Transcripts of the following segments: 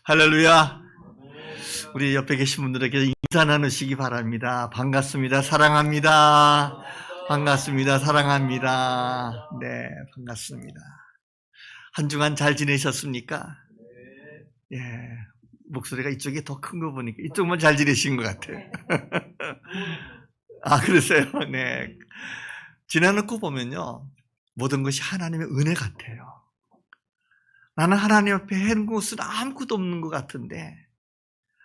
할렐루야. 우리 옆에 계신 분들에게 인사 나누시기 바랍니다. 반갑습니다. 사랑합니다. 반갑습니다. 사랑합니다. 네, 반갑습니다. 한 주간 잘 지내셨습니까? 예, 목소리가 이쪽이 더 큰 거 보니까 이쪽만 잘 지내신 것 같아요. 아, 그러세요? 네. 지나놓고 보면요, 모든 것이 하나님의 은혜 같아요. 나는 하나님 앞에 해놓은 것은 아무것도 없는 것 같은데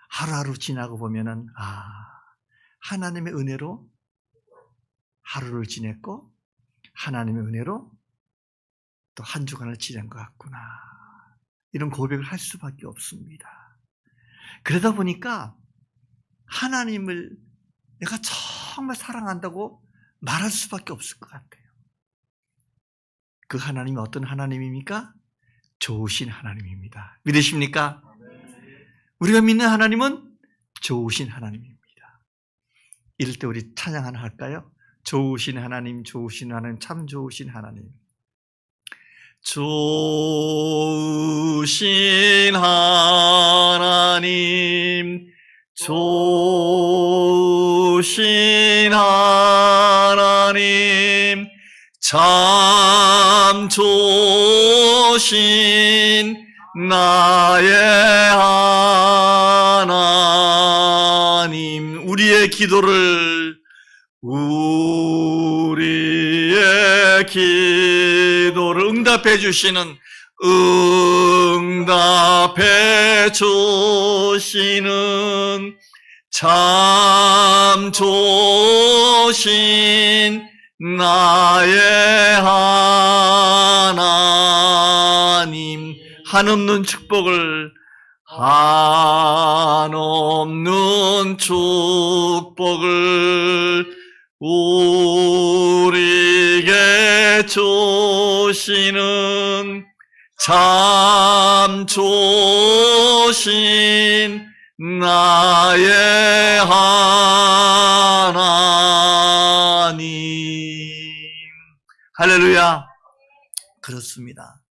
하루하루 지나고 보면은 하나님의 은혜로 하루를 지냈고 하나님의 은혜로 또 한 주간을 지낸 것 같구나, 이런 고백을 할 수밖에 없습니다. 그러다 보니까 하나님을 내가 정말 사랑한다고 말할 수밖에 없을 것 같아요. 그 하나님이 어떤 하나님입니까? 좋으신 하나님입니다. 믿으십니까? 우리가 믿는 하나님은 좋으신 하나님입니다. 이럴 때 우리 찬양 하나 할까요? 좋으신 하나님, 좋으신 하나님, 참 좋으신 하나님. 좋으신 하나님, 좋으신 하나님, 참 좋으신 나의 하나님. 우리의 기도를 응답해 주시는, 응답해 주시는 참 좋으신 나의 하나님. 한없는 축복을, 한없는 축복을 우리에게 주시는 참 좋으신 나의 하나님. 할렐루야. 그렇습니다.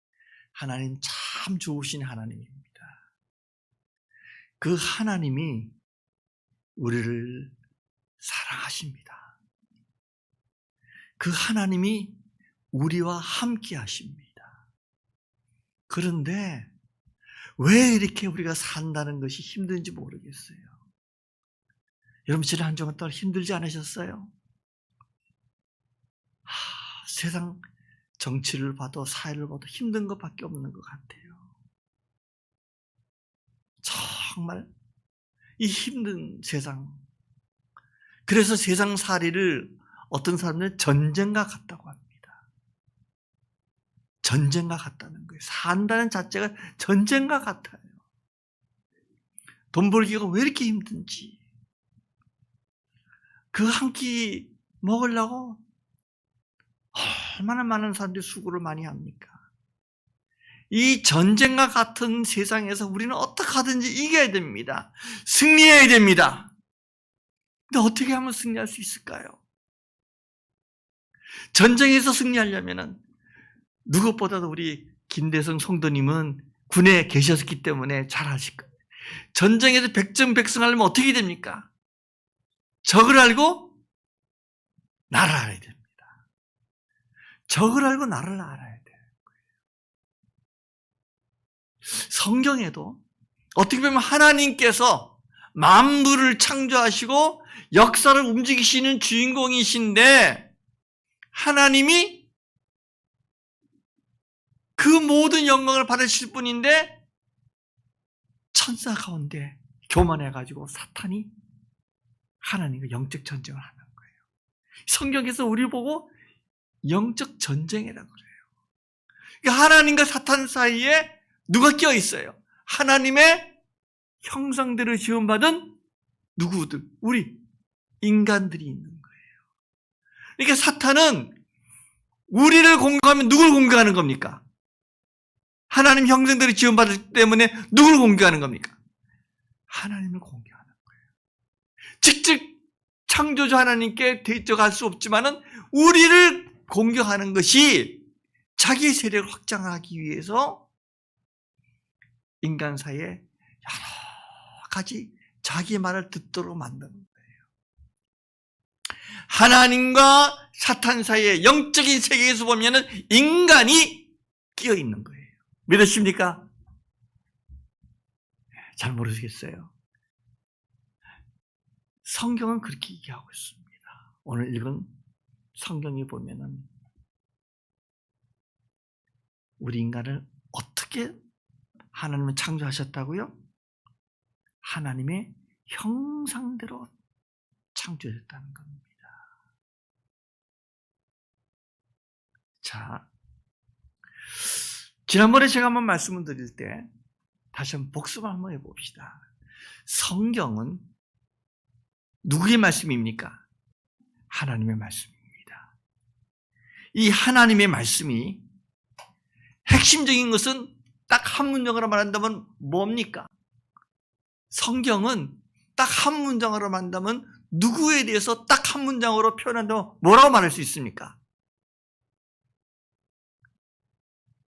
하나님 참 좋으신 하나님입니다. 그 하나님이 우리를 사랑하십니다. 그 하나님이 우리와 함께 하십니다. 그런데 왜 이렇게 우리가 산다는 것이 힘든지 모르겠어요. 여러분, 지난 한 주간 동안 힘들지 않으셨어요? 세상 정치를 봐도 사회를 봐도 힘든 것밖에 없는 것 같아요. 정말 이 힘든 세상. 그래서 세상 살이를 어떤 사람들은 전쟁과 같다고 합니다. 전쟁과 같다는 거예요. 산다는 자체가 전쟁과 같아요. 돈 벌기가 왜 이렇게 힘든지. 그 한 끼 먹으려고 얼마나 많은 사람들이 수고를 많이 합니까? 이 전쟁과 같은 세상에서 우리는 어떻게 하든지 이겨야 됩니다. 승리해야 됩니다. 근데 어떻게 하면 승리할 수 있을까요? 전쟁에서 승리하려면 누구보다도 우리 김대성 성도님은 군에 계셨기 때문에 잘 아실 거예요. 전쟁에서 백전백승하려면 어떻게 됩니까? 적을 알고 나를 알아야 됩니다. 적을 알고 나를 알아야 돼요. 성경에도 어떻게 보면 하나님께서 만물을 창조하시고 역사를 움직이시는 주인공이신데, 하나님이 그 모든 영광을 받으실 분인데 천사 가운데 교만해가지고 사탄이 하나님과 영적 전쟁을 하는 거예요. 성경에서 우리 보고 영적 전쟁이라고 그래요. 그러니까 하나님과 사탄 사이에 누가 끼어 있어요? 하나님의 형상대로 지음받은 누구들? 우리 인간들이 있는 거예요. 그러니까 사탄은 우리를 공격하면 누굴 공격하는 겁니까? 하나님 형상대로 지음받았기 때문에 누굴 공격하는 겁니까? 하나님을 공격하는 거예요. 직접 창조주 하나님께 대적할 수 없지만은 우리를 공격하는 것이 자기 세력을 확장하기 위해서 인간 사이에 끝까지 자기 말을 듣도록 만드는 거예요. 하나님과 사탄 사이의 영적인 세계에서 보면은 인간이 끼어 있는 거예요. 믿으십니까? 잘 모르시겠어요. 성경은 그렇게 얘기하고 있습니다. 오늘 읽은 성경에 보면은 우리 인간을 어떻게 하나님은 창조하셨다고요? 하나님의 형상대로 창조했다는 겁니다. 자, 지난번에 제가 한번 말씀을 드릴 때 다시 한번 복습 한번 해봅시다. 성경은 누구의 말씀입니까? 하나님의 말씀입니다. 이 하나님의 말씀이 핵심적인 것은 딱 한 문장으로 말한다면 뭡니까? 성경은 딱 한 문장으로 말한다면 누구에 대해서 딱 한 문장으로 표현한다면 뭐라고 말할 수 있습니까?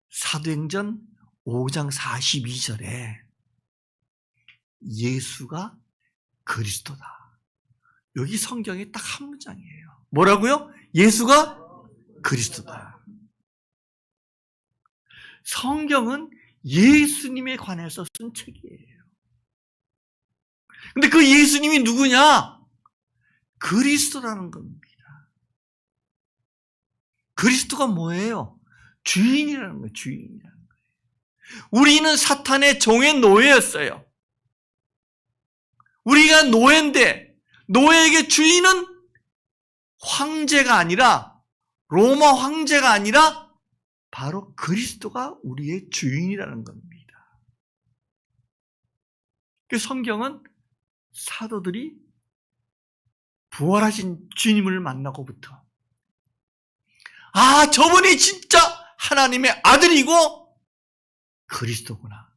사도행전 5장 42절에 예수가 그리스도다. 여기 성경이 딱 한 문장이에요. 뭐라고요? 예수가 그리스도다. 성경은 예수님에 관해서 쓴 책이에요. 근데 그 예수님이 누구냐? 그리스도라는 겁니다. 그리스도가 뭐예요? 주인이라는 거예요. 주인이라는 거예요. 우리는 사탄의 종의 노예였어요. 우리가 노예인데 노예에게 주인은 황제가 아니라 로마 황제가 아니라 바로 그리스도가 우리의 주인이라는 겁니다. 그 성경은 사도들이 부활하신 주님을 만나고부터 아, 저분이 진짜 하나님의 아들이고 그리스도구나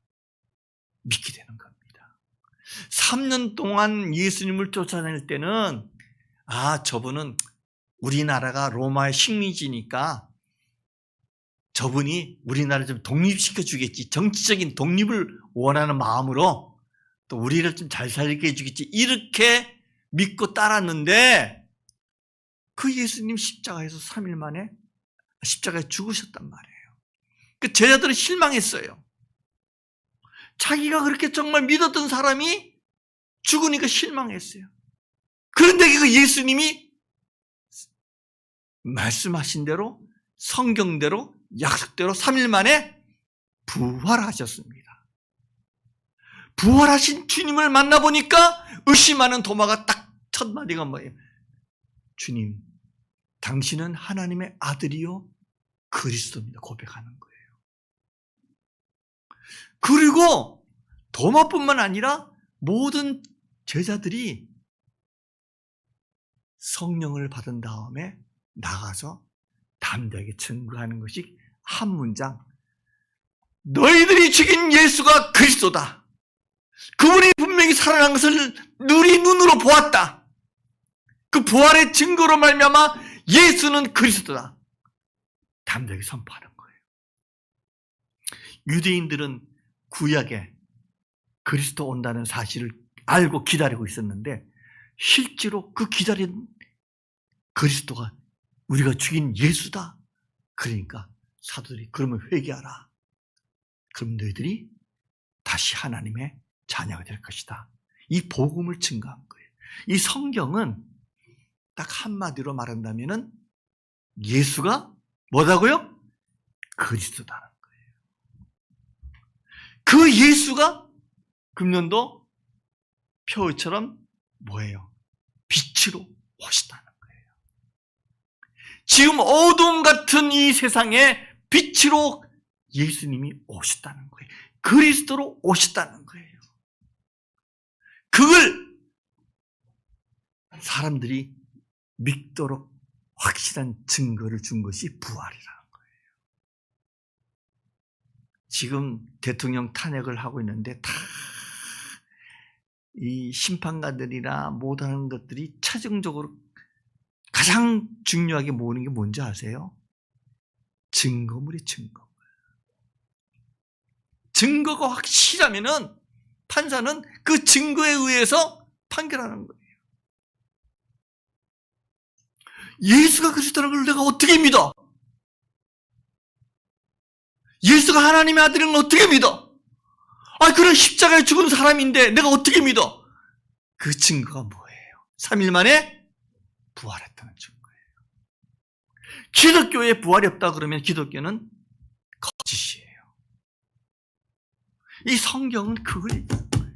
믿게 되는 겁니다. 3년 동안 예수님을 쫓아다닐 때는 아, 저분은 우리나라가 로마의 식민지니까 저분이 우리나라를 좀 독립시켜 주겠지. 정치적인 독립을 원하는 마음으로 또 우리를 좀 잘 살게 해주겠지. 이렇게 믿고 따랐는데 그 예수님 십자가에서 3일 만에 십자가에 죽으셨단 말이에요. 그 제자들은 실망했어요. 자기가 그렇게 정말 믿었던 사람이 죽으니까 실망했어요. 그런데 그 예수님이 말씀하신 대로 성경대로 약속대로 3일 만에 부활하셨습니다. 부활하신 주님을 만나보니까 의심하는 도마가 딱 첫 마디가 뭐예요? 주님, 당신은 하나님의 아들이요 그리스도입니다. 고백하는 거예요. 그리고 도마뿐만 아니라 모든 제자들이 성령을 받은 다음에 나가서 담대하게 증거하는 것이 한 문장. 너희들이 죽인 예수가 그리스도다. 그분이 분명히 살아난 것을 누리 눈으로 보았다. 그 부활의 증거로 말미암아 예수는 그리스도다. 담대하게 선포하는 거예요. 유대인들은 구약에 그리스도 온다는 사실을 알고 기다리고 있었는데 실제로 그 기다린 그리스도가 우리가 죽인 예수다. 그러니까 사도들이 그러면 회개하라. 그럼 너희들이 다시 하나님의 자녀가 될 것이다. 이 복음을 증거한 거예요. 이 성경은 딱 한마디로 말한다면은 예수가 뭐라고요? 그리스도다는 거예요. 그 예수가 금년도 표처럼 뭐예요? 빛으로 오시다는 거예요. 지금 어둠 같은 이 세상에 빛으로 예수님이 오셨다는 거예요. 그리스도로 오셨다는 거예요. 그걸 사람들이 믿도록 확실한 증거를 준 것이 부활이라는 거예요. 지금 대통령 탄핵을 하고 있는데 다 이 심판관들이나 모든 것들이 최종적으로 가장 중요하게 모으는 게 뭔지 아세요? 증거물이 증거. 증거가 확실하면은 판사는 그 증거에 의해서 판결하는 거예요. 예수가 그리스도라는 걸 내가 어떻게 믿어? 예수가 하나님의 아들인 걸 어떻게 믿어? 그런 십자가에 죽은 사람인데 내가 어떻게 믿어? 그 증거가 뭐예요? 3일 만에 부활했다는 증거예요. 기독교에 부활이 없다 그러면 기독교는 거짓이에요. 이 성경은 그걸 얘기하는 거예요.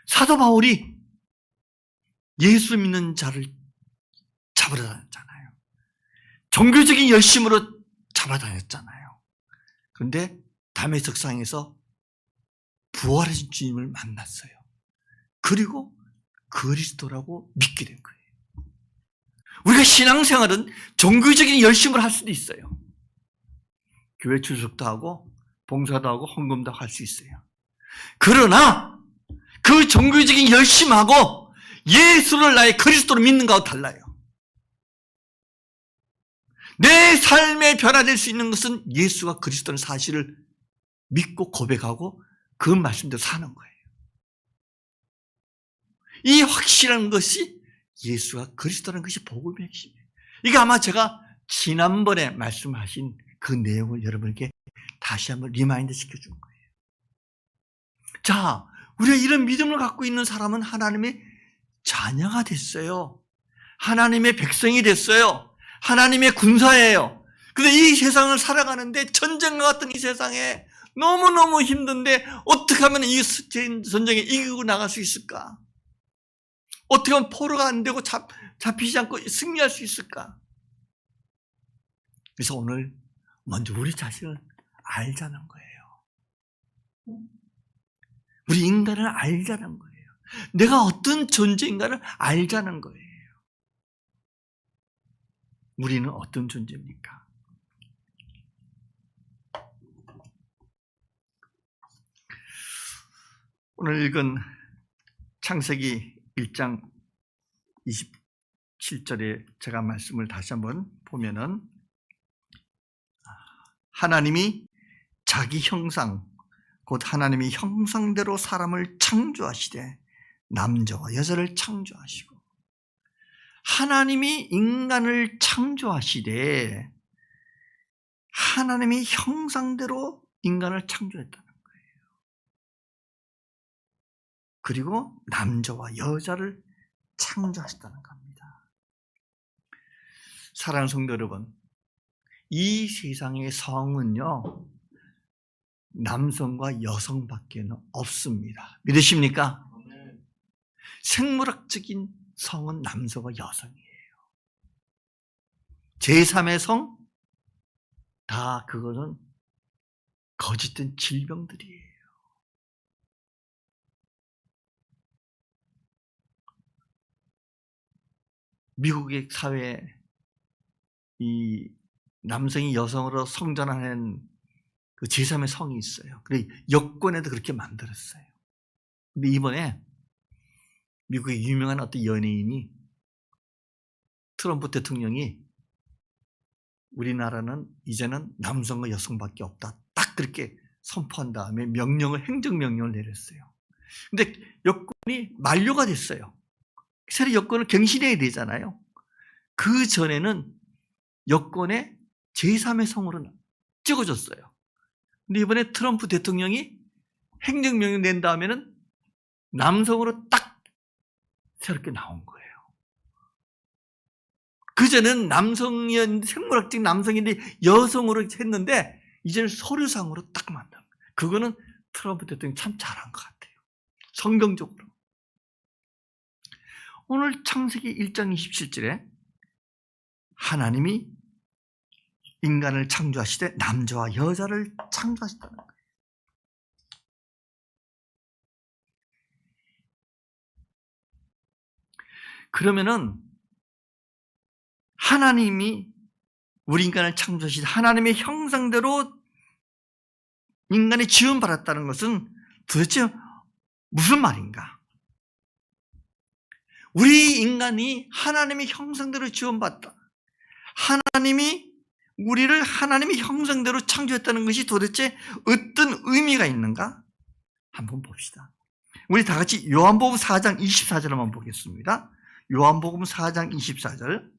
사도 바울이 예수 믿는 자를 잡으러 다녔잖아요. 종교적인 열심으로 잡아다녔잖아요. 그런데 다메섹상에서 부활하신 주님을 만났어요. 그리고 그리스도라고 믿게 된 거예요. 우리가 신앙생활은 종교적인 열심을 할 수도 있어요. 교회 출석도 하고 봉사도 하고 헌금도 할 수 있어요. 그러나 그 종교적인 열심하고 예수를 나의 그리스도로 믿는 거하고 달라요. 내 삶에 변화될 수 있는 것은 예수가 그리스도는 사실을 믿고 고백하고 그 말씀대로 사는 거예요. 이 확실한 것이 예수가 그리스도라는 것이 복음의 핵심이에요. 이게 아마 제가 지난번에 말씀하신 그 내용을 여러분에게 다시 한번 리마인드 시켜준 거예요. 자, 우리가 이런 믿음을 갖고 있는 사람은 하나님의 자녀가 됐어요. 하나님의 백성이 됐어요. 하나님의 군사예요. 그런데 이 세상을 살아가는데 전쟁과 같은 이 세상에 너무너무 힘든데 어떻게 하면 이 전쟁에 이기고 나갈 수 있을까? 어떻게 하면 포로가 안 되고 잡히지 않고 승리할 수 있을까? 그래서 오늘 먼저 우리 자신을 알자는 거예요. 우리 인간을 알자는 거예요. 내가 어떤 존재인가를 알자는 거예요. 우리는 어떤 존재입니까? 오늘 읽은 창세기 1장 27절에 제가 말씀을 다시 한번 보면은 하나님이 자기 형상, 곧 하나님의 형상대로 사람을 창조하시되 남자와 여자를 창조하시고 하나님이 인간을 창조하시되 하나님의 형상대로 인간을 창조했다는 거예요. 그리고 남자와 여자를 창조하셨다는 겁니다. 사랑하는 성도 여러분, 이 세상의 성은요, 남성과 여성밖에 없습니다. 믿으십니까? 생물학적인 성은 남성과 여성이에요. 제3의 성, 다 그거는 거짓된 질병들이에요. 미국의 사회에 이 남성이 여성으로 성전하는 그 제3의 성이 있어요. 그래 여권에도 그렇게 만들었어요. 근데 이번에 미국의 유명한 어떤 연예인이 트럼프 대통령이 우리나라는 이제는 남성과 여성밖에 없다. 딱 그렇게 선포한 다음에 행정명령을 내렸어요. 근데 여권이 만료가 됐어요. 새로 여권을 갱신해야 되잖아요. 그 전에는 여권에 제3의 성으로 찍어줬어요. 근데 이번에 트럼프 대통령이 행정명령 낸 다음에는 남성으로 딱 새롭게 나온 거예요. 그전에는 생물학적 남성인데 여성으로 했는데 이제는 서류상으로 딱 만든 거예요. 그거는 트럼프 대통령이 참 잘한 것 같아요. 성경적으로. 오늘 창세기 1장 27절에 하나님이 인간을 창조하시되 남자와 여자를 창조하셨다는 거예요. 그러면은 하나님이 우리 인간을 창조하시되 하나님의 형상대로 인간이 지음받았다는 것은 도대체 무슨 말인가? 우리 인간이 하나님의 형상대로 지음받다. 하나님이 우리를 하나님의 형상대로 창조했다는 것이 도대체 어떤 의미가 있는가? 한번 봅시다. 우리 다 같이 요한복음 4장 24절 한번 보겠습니다. 요한복음 4장 24절.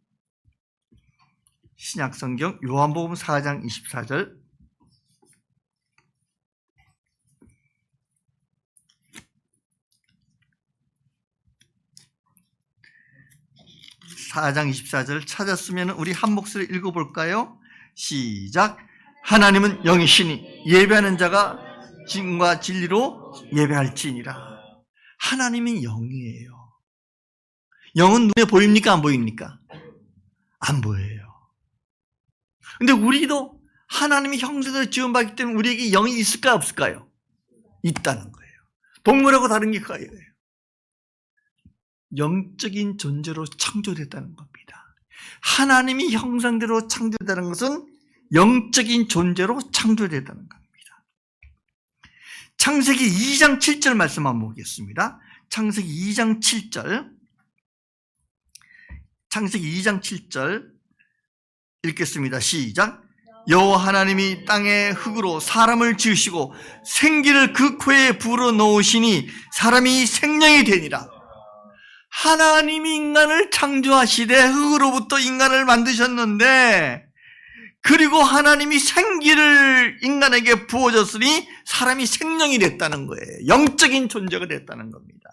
신약성경 요한복음 4장 24절. (4장 24절) 찾았으면 우리 한 목소리 읽어볼까요? 시작. 하나님은 영이시니 예배하는 자가 진과 진리로 예배할지니라. 하나님이 영이에요. 영은 눈에 보입니까? 안 보입니까? 안 보여요. 근데 우리도 하나님의 형상대로 지음받기 때문에 우리에게 영이 있을까요? 없을까요? 있다는 거예요. 동물하고 다른 게 그거예요. 영적인 존재로 창조됐다는 겁니다. 하나님이 형상대로 창조됐다는 것은 영적인 존재로 창조됐다는 겁니다. 창세기 2장 7절 말씀 한번 보겠습니다. 창세기 2장 7절. 창세기 2장 7절 읽겠습니다. 시작. 여호와 하나님이 땅의 흙으로 사람을 지으시고 생기를 그 코에 불어넣으시니 사람이 생명이 되니라. 하나님이 인간을 창조하시되 흙으로부터 인간을 만드셨는데, 그리고 하나님이 생기를 인간에게 부어줬으니 사람이 생명이 됐다는 거예요. 영적인 존재가 됐다는 겁니다.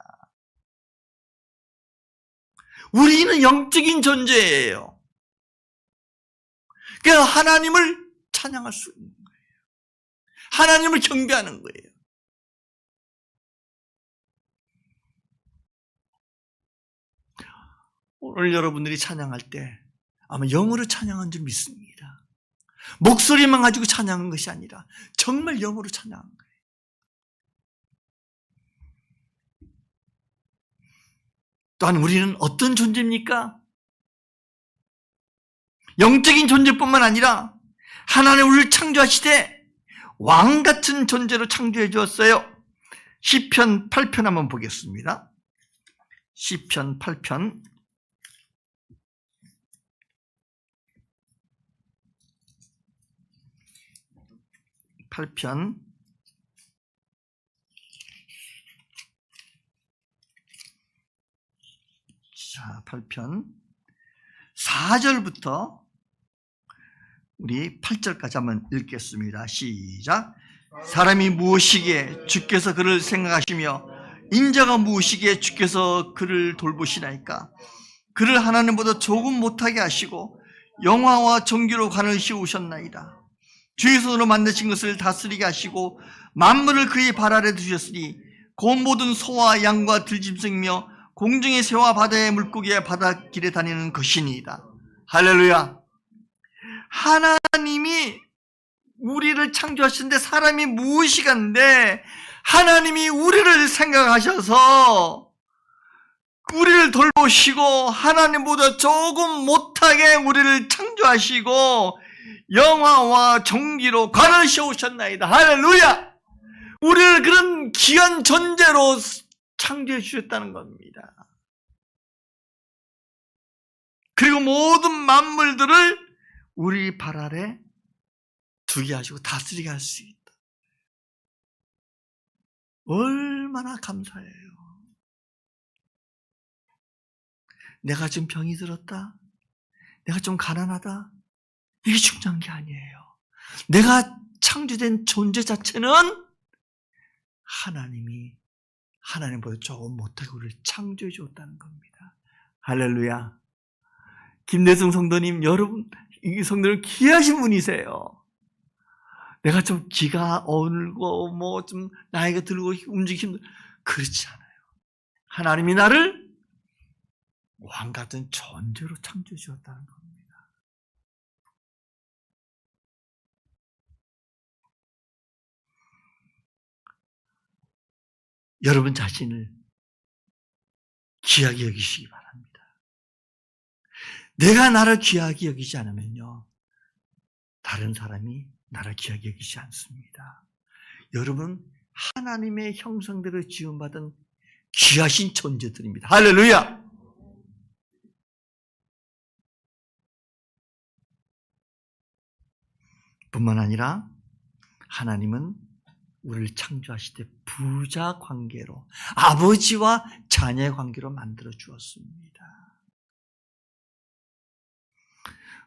우리는 영적인 존재예요. 그래서 하나님을 찬양할 수 있는 거예요. 하나님을 경배하는 거예요. 오늘 여러분들이 찬양할 때 아마 영어로 찬양한 줄 믿습니다. 목소리만 가지고 찬양한 것이 아니라 정말 영어로 찬양한 거예요. 또한 우리는 어떤 존재입니까? 영적인 존재뿐만 아니라 하나님 우리를 창조하시되 왕 같은 존재로 창조해 주었어요. 시편 8편 한번 보겠습니다. 시편 8편. 자, 8편 4절부터 우리 8절까지 한번 읽겠습니다. 시작. 사람이 무엇이기에 주께서 그를 생각하시며 인자가 무엇이기에 주께서 그를 돌보시나이까. 그를 하나님보다 조금 못하게 하시고 영화와 정기로 관을 씌우셨나이다. 주의 손으로 만드신 것을 다스리게 하시고 만물을 그의 발 아래 두셨으니 곧 모든 소와 양과 들짐승이며 공중의 새와 바다의 물고기와 바닷길에 다니는 것이니이다. 할렐루야. 하나님이 우리를 창조하시는데 사람이 무엇이간데 하나님이 우리를 생각하셔서 우리를 돌보시고 하나님보다 조금 못하게 우리를 창조하시고 영화와 정기로 관을 씌우셨나이다. 할렐루야. 우리를 그런 귀한 존재로 창조해 주셨다는 겁니다. 그리고 모든 만물들을 우리 발 아래 두게 하시고 다스리게 할 수 있다. 얼마나 감사해요. 내가 좀 병이 들었다, 내가 좀 가난하다, 이게 중요한 게 아니에요. 내가 창조된 존재 자체는 하나님보다 조금 못하게 우리를 창조해 주었다는 겁니다. 할렐루야. 김대승 성도님, 여러분, 이 성도는 귀하신 분이세요. 내가 좀 기가 어울고 좀 나이가 들고 움직이기 힘들어, 그렇지 않아요. 하나님이 나를 왕 같은 존재로 창조해 주었다는 겁니다. 여러분 자신을 귀하게 여기시기 바랍니다. 내가 나를 귀하게 여기지 않으면요, 다른 사람이 나를 귀하게 여기지 않습니다. 여러분, 하나님의 형상대로 지음받은 귀하신 존재들입니다. 할렐루야! 뿐만 아니라 하나님은 우리를 창조하실 때 부자 관계로, 아버지와 자녀의 관계로 만들어 주었습니다.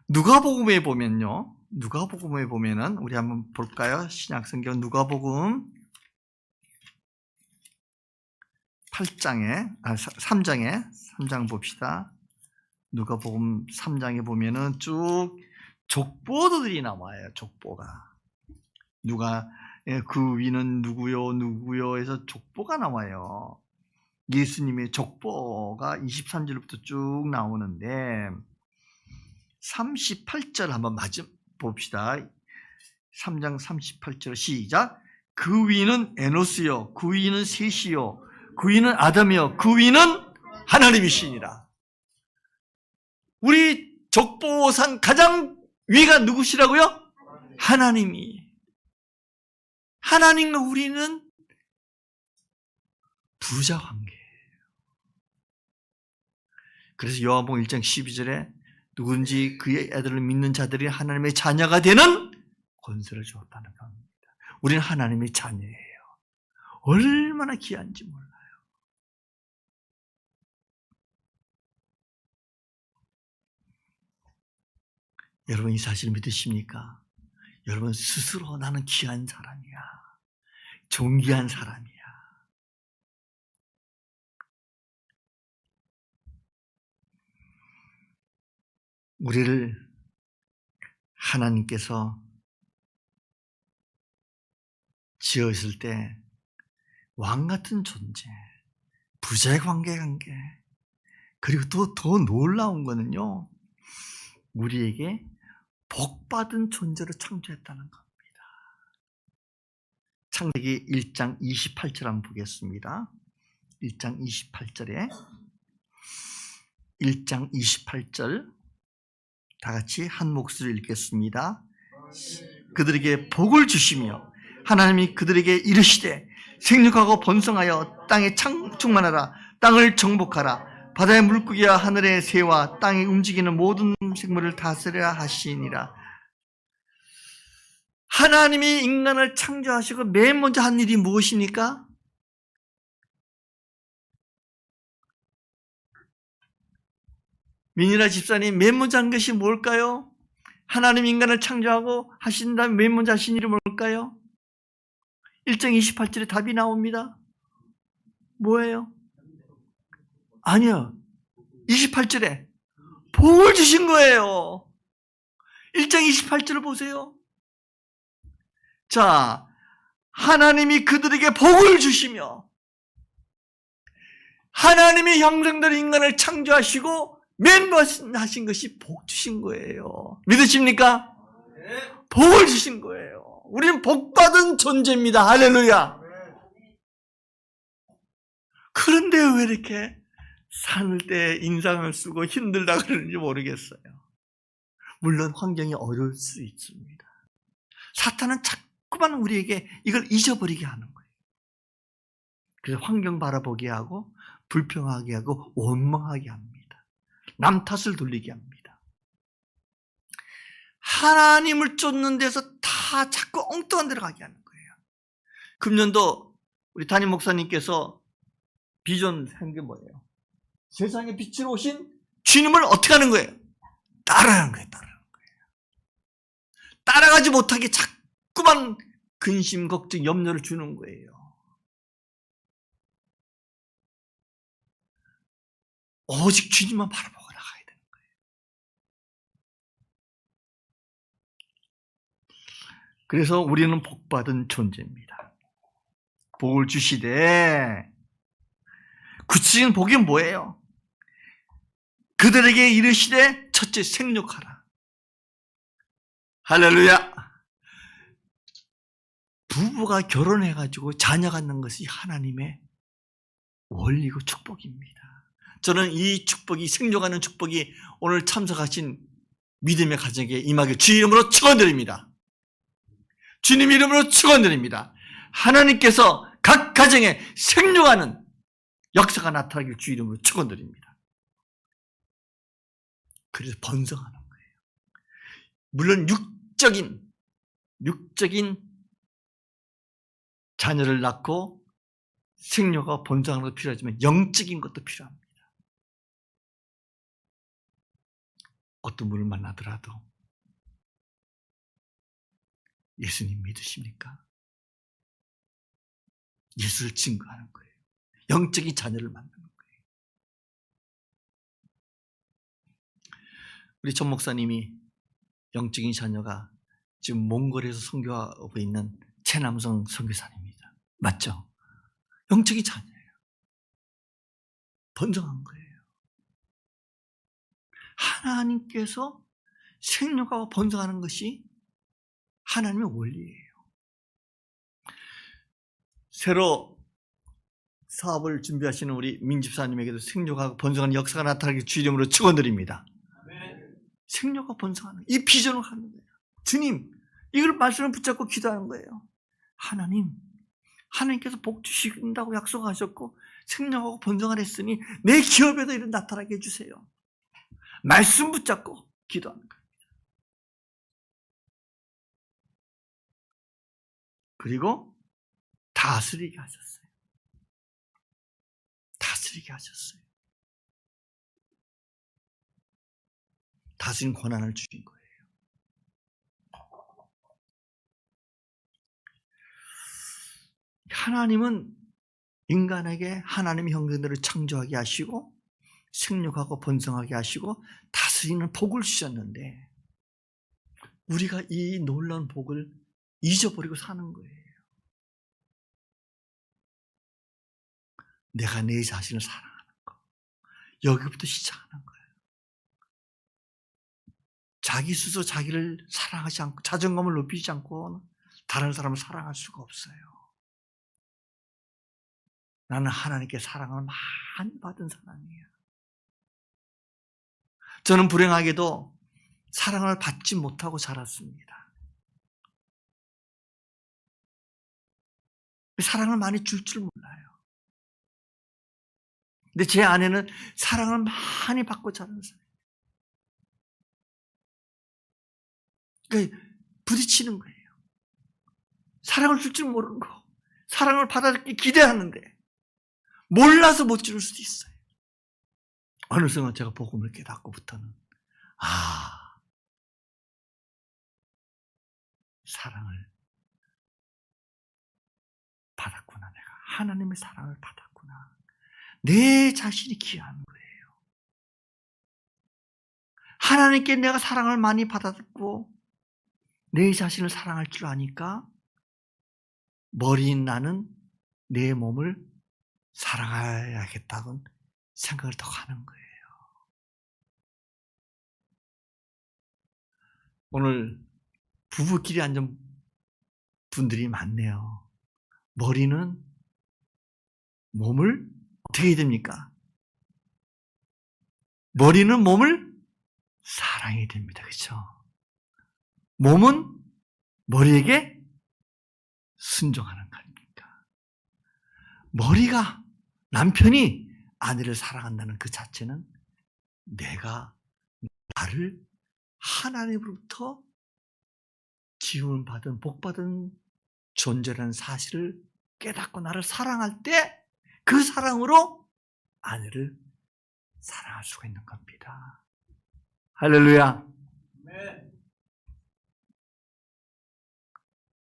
누가복음에 보면요. 누가복음에 보면은 우리 한번 볼까요? 신약성경 누가복음 3장 봅시다. 누가복음 3장에 보면은 쭉 족보들이 나와요. 족보가. 그 위는 누구요 해서 족보가 나와요. 예수님의 족보가 23절부터 쭉 나오는데 38절 한번 봅시다. 3장 38절 시작. 그 위는 에노스요, 그 위는 셋이요, 그 위는 아담이요, 그 위는 하나님이시니라. 우리 족보상 가장 위가 누구시라고요? 하나님이. 하나님과 우리는 부자 관계예요. 그래서 요한복음 1장 12절에 누군지 그의 애들을 믿는 자들이 하나님의 자녀가 되는 권세를 주었다는 겁니다. 우리는 하나님의 자녀예요. 얼마나 귀한지 몰라요. 여러분 이 사실 믿으십니까? 여러분 스스로 나는 귀한 사람이야. 존귀한 사람이야. 우리를 하나님께서 지으실 때 왕같은 존재, 부자의 관계, 그리고 또 더 놀라운 거는요, 우리에게 복받은 존재로 창조했다는 겁니다. 창세기 1장 28절 한번 보겠습니다. 1장 28절에 1장 28절 다 같이 한 목소리를 읽겠습니다. 그들에게 복을 주시며 하나님이 그들에게 이르시되 생육하고 번성하여 땅에 충만하라. 땅을 정복하라. 바다의 물고기와 하늘의 새와 땅에 움직이는 모든 생물을 다스려야 하시니라. 하나님이 인간을 창조하시고 맨 먼저 한 일이 무엇입니까? 민이라 집사님, 맨 먼저 한 것이 뭘까요? 하나님 인간을 창조하고 하신 다음에 맨 먼저 하신 일이 뭘까요? 1장 28절에 답이 나옵니다. 뭐예요? 아니요. 28절에 복을 주신 거예요. 1장 28절을 보세요. 자, 하나님이 그들에게 복을 주시며 하나님의 형상대로 인간을 창조하시고 맨 먼저 하신 것이 복 주신 거예요. 믿으십니까? 네. 복을 주신 거예요. 우리는 복받은 존재입니다. 할렐루야. 그런데 왜 이렇게 살 때 인상을 쓰고 힘들다 그러는지 모르겠어요. 물론 환경이 어려울 수 있습니다. 사탄은 자꾸만 우리에게 이걸 잊어버리게 하는 거예요. 그래서 환경 바라보게 하고 불평하게 하고 원망하게 합니다. 남 탓을 돌리게 합니다. 하나님을 쫓는 데서 다 자꾸 엉뚱한 데로 가게 하는 거예요. 금년도 우리 담임 목사님께서 비전 한 게 뭐예요? 세상에 빛으로 오신 주님을 어떻게 하는 거예요? 따라하는 거예요. 따라가지 못하게 자꾸만 근심, 걱정, 염려를 주는 거예요. 오직 주님만 바라보고 나가야 되는 거예요. 그래서 우리는 복받은 존재입니다. 복을 주시되 구체적인 복이 뭐예요? 그들에게 이르시되 첫째 생육하라. 할렐루야. 부부가 결혼해가지고 자녀 갖는 것이 하나님의 원리고 축복입니다. 저는 이 축복이, 생육하는 축복이 오늘 참석하신 믿음의 가정에 임하길 주 이름으로 축원드립니다. 주님 이름으로 축원드립니다. 하나님께서 각 가정에 생육하는 역사가 나타나길 주 이름으로 축원드립니다. 그래서 번성하는 거예요. 물론 육적인 자녀를 낳고 생육하고 번성하는 것도 필요하지만 영적인 것도 필요합니다. 어떤 분을 만나더라도 예수님 믿으십니까? 예수를 증거하는 거예요. 영적인 자녀를 만나는 거예요. 우리 전 목사님이 영적인 자녀가 지금 몽골에서 선교하고 있는 최남성 선교사님입니다. 맞죠? 영적인 자녀예요. 번성한 거예요. 하나님께서 생육하고 번성하는 것이 하나님의 원리예요. 새로 사업을 준비하시는 우리 민집사님에게도 생육하고 번성하는 역사가 나타나길 주 이름으로 축원드립니다. 생육하고 번성하는 이 비전을 갖는 거예요. 주님, 이걸 말씀을 붙잡고 기도하는 거예요. 하나님께서 복 주신다고 약속하셨고 생육하고 번성을 했으니 내 기업에도 이런 나타나게 해주세요. 말씀 붙잡고 기도하는 거예요. 그리고 다스리게 하셨어요. 다스리게 하셨어요. 다스린 권한을 주신 거예요. 하나님은 인간에게 하나님의 형상대로 창조하게 하시고 생육하고 번성하게 하시고 다스리는 복을 주셨는데 우리가 이 놀라운 복을 잊어버리고 사는 거예요. 내가 내 자신을 사랑하는 거. 여기부터 시작하는 거예요. 자기 스스로 자기를 사랑하지 않고 자존감을 높이지 않고 다른 사람을 사랑할 수가 없어요. 나는 하나님께 사랑을 많이 받은 사람이에요. 저는 불행하게도 사랑을 받지 못하고 자랐습니다. 사랑을 많이 줄 몰라요. 근데 제 아내는 사랑을 많이 받고 자란 사람이에요. 그러니까 부딪히는 거예요. 사랑을 줄 모르는 거. 사랑을 받아들기 기대하는데 몰라서 못 줄 수도 있어요. 어느 순간 제가 복음을 깨닫고부터는 사랑을 받았구나. 내가 하나님의 사랑을 받았구나. 내 자신이 귀한 거예요. 하나님께 내가 사랑을 많이 받았고 내 자신을 사랑할 줄 아니까 머리인 나는 내 몸을 사랑해야겠다고 생각을 더 하는 거예요. 오늘 부부끼리 앉은 분들이 많네요. 머리는 몸을 어떻게 해야 됩니까? 머리는 몸을 사랑해야 됩니다. 그렇죠? 몸은 머리에게 순종하는 겁니까? 머리가 남편이 아내를 사랑한다는 그 자체는 내가 나를 하나님으로부터 지원받은 복받은 존재라는 사실을 깨닫고 나를 사랑할 때 그 사랑으로 아내를 사랑할 수가 있는 겁니다. 할렐루야. 네.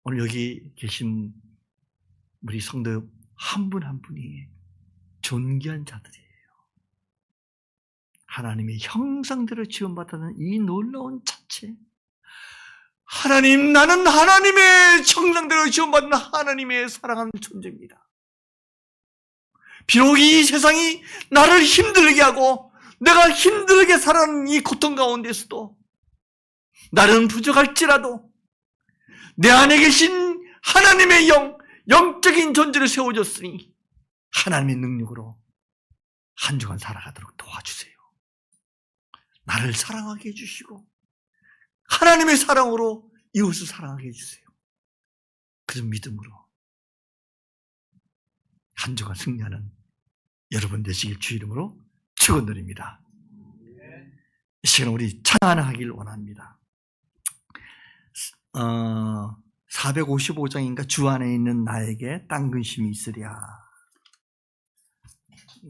오늘 여기 계신 우리 성도 한 분 한 분이 존귀한 자들이에요. 하나님의 형상대로 지원받는 이 놀라운 자체. 하나님, 나는 하나님의 형상대로 지원받는 하나님의 사랑하는 존재입니다. 비록 이 세상이 나를 힘들게 하고 내가 힘들게 살아가는 이 고통 가운데서도 나는 부족할지라도 내 안에 계신 하나님의 영적인 존재를 세워줬으니 하나님의 능력으로 한 주간 살아가도록 도와주세요. 나를 사랑하게 해주시고 하나님의 사랑으로 이웃을 사랑하게 해주세요. 그런 믿음으로 한 주간 승리하는 여러분 되시길 주 이름으로 축원드립니다. 이 시간 우리 찬양하길 원합니다. 455장인가 주 안에 있는 나에게 딴 근심이 있으랴.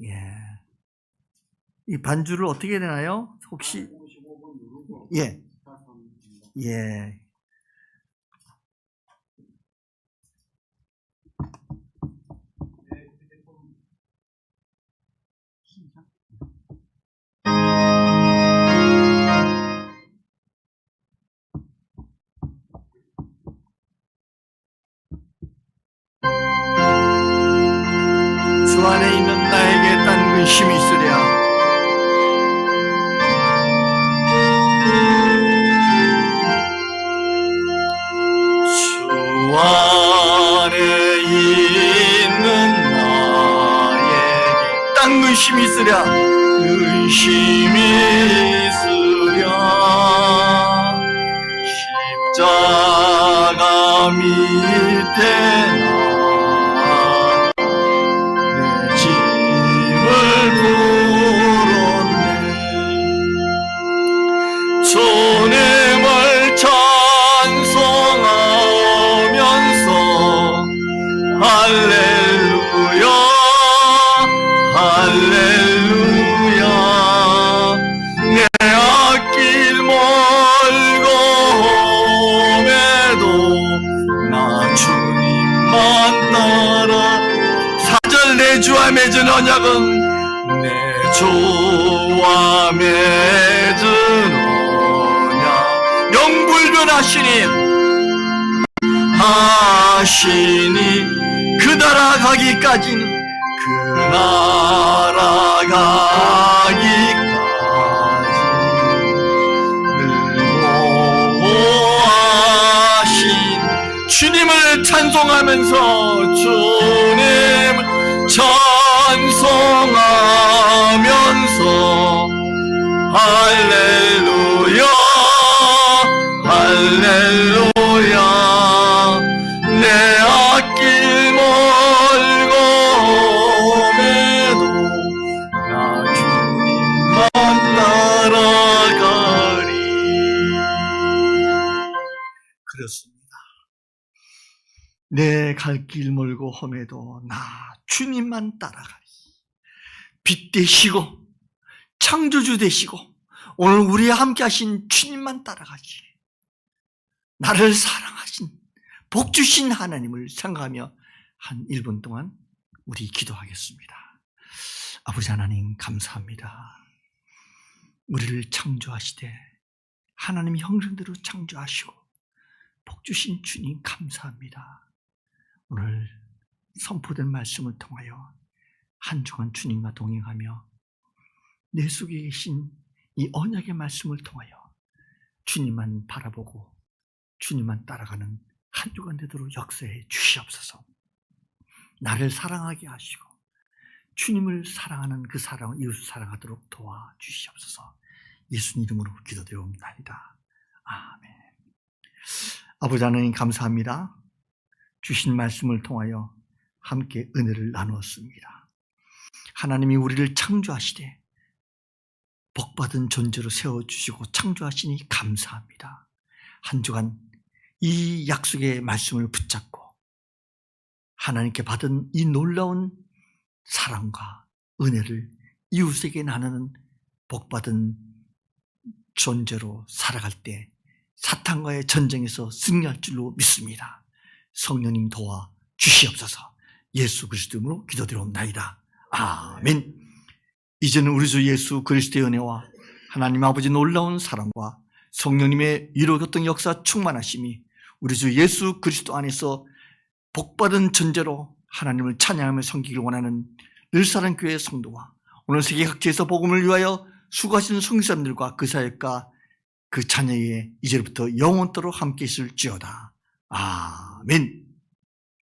예. 이 반주를 어떻게 되나요? 혹시? 예. 예. 주 안에 있는 나에게 딴 근심이 있으랴. 주 안에 있는 나에게 딴 근심이 있으랴. 근심이 있으랴. 십자가 밑에 주님을 찬송하면서 할렐루야 할렐루야 내 앞길 멀고 험해도 나 주님만 따라 4절 내 주와 맺은 언약은 내 주와 맺은 하시니 그 나라 가기까지는 그 나라 가기까지 늘보하신 주님을 찬송하면서 주님을 찬송하면서 할렐루야 할렐루야 내 앞길 멀고 험해도 나 주님만 따라가리. 그렇습니다. 내 갈 길 멀고 험해도 나 주님만 따라가리. 빛 되시고 창조주 되시고 오늘 우리와 함께 하신 주님만 따라가지. 나를 사랑하신 복 주신 하나님을 생각하며 한 1분 동안 우리 기도하겠습니다. 아버지 하나님 감사합니다. 우리를 창조하시되 하나님의 형상대로 창조하시고 복 주신 주님 감사합니다. 오늘 선포된 말씀을 통하여 한 주간 주님과 동행하며 내 속에 계신 이 언약의 말씀을 통하여 주님만 바라보고 주님만 따라가는 한 주간 되도록 역사해 주시옵소서. 나를 사랑하게 하시고 주님을 사랑하는 그 사랑을 이웃을 사랑하도록 도와주시옵소서. 예수님 이름으로 기도드리옵나이다. 아멘. 아버지 하나님 감사합니다. 주신 말씀을 통하여 함께 은혜를 나누었습니다. 하나님이 우리를 창조하시되 복받은 존재로 세워주시고 창조하시니 감사합니다. 한 주간 이 약속의 말씀을 붙잡고 하나님께 받은 이 놀라운 사랑과 은혜를 이웃에게 나누는 복받은 존재로 살아갈 때 사탄과의 전쟁에서 승리할 줄로 믿습니다. 성령님 도와 주시옵소서. 예수 그리스도 이름으로 기도드리옵나이다. 아멘. 이제는 우리 주 예수 그리스도의 은혜와 하나님 아버지 놀라운 사랑과 성령님의 위로교통 역사 충만하심이 우리 주 예수 그리스도 안에서 복받은 존재로 하나님을 찬양하며 섬기길 원하는 늘사랑교회 성도와 오늘 세계 각지에서 복음을 위하여 수고하시는 성교사님들과 그 사역과 그 자녀의 이제부터 영원토록 함께 있을지어다. 아멘.